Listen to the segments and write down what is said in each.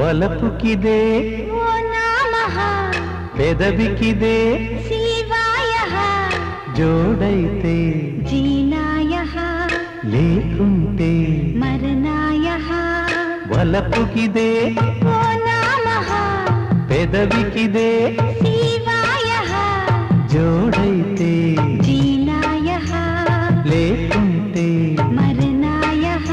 వలపుకిదే ఓ నామః పెదవికిదే శివాయః జోడైతే జీనాయః లేకుంటే మరణాయః వలపుకిదే ఓ నామః పెదవికిదే శివాయః జోడైతే జీనాయః లేకుంటే మరణాయః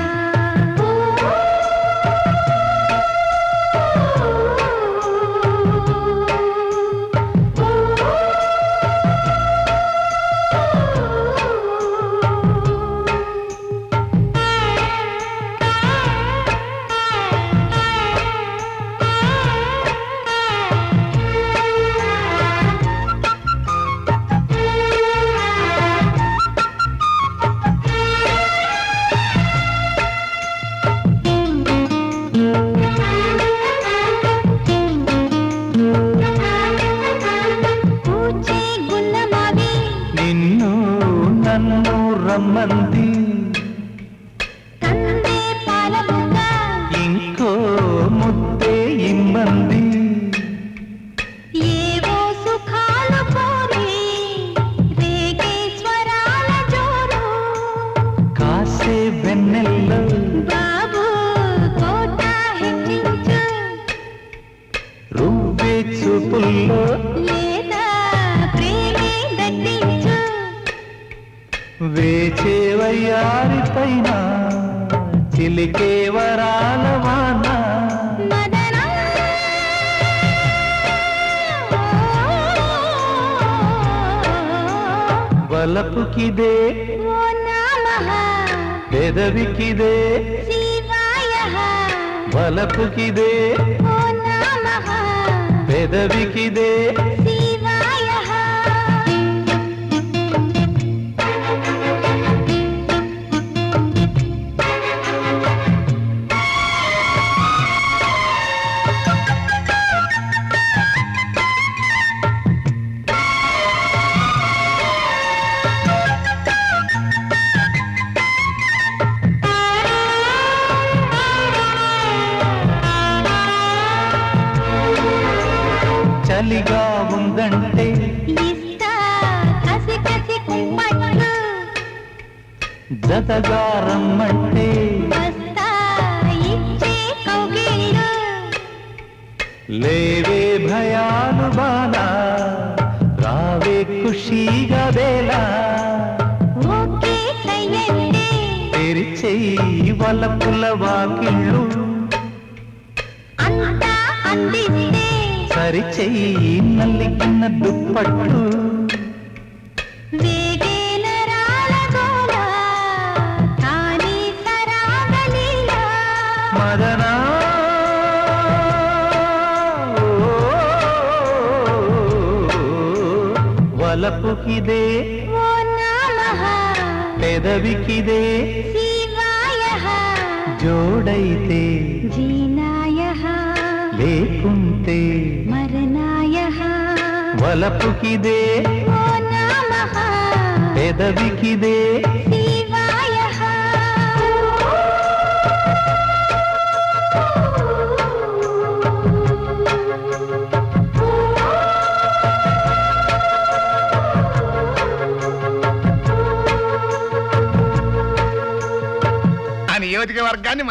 పూచే గున్నమావి నిన్ను నన్ను రమ్మంది తందే పాలబుగ్గ ఇంకో ముద్దే ఇమ్మంది ఏవో సుఖాలు కోరి రేగే స్వరాల జోరు కాసే వెన్నెల్లో బాబు కోట హెచ్చించు రువ్వే చూపుల్లో లేదా ప్రేమే దట్టించు వేచేవయ్యారి పైన చిలికే వరాల వాన మదన వలపుకిదే ఓ నామః పెదవికిదే శివాయః వలపుకిదే ఓ నామః పెదవికిదే శివాయః చలిగా ఉందంటే ఇస్తా కసి కసి కుంపట్లు జతగా రమ్మంటే వస్తా ఇచ్చే కౌగిళ్ళు లేవే భయాలు బాలా రావే ఖుషీగా వేలా ఓకే సయ్యండి తెరిచేయి వలపుల వాకిళ్ళు అంతా అందిస్తే సరిచెయ్యి నల్లికిన్న దుప్పట్లు వేగే నరాల గోల కానీ సరాగలీల మదనా వలపుకిదే ఓ నామః పెదవికిదే శివాయః జోడైతే జీనాయః లేకుంటే మరణాయః వలపుకిదే ఓ నామః పెదవికిదే శివాయః ఆ నియోజకవర్గాన్ని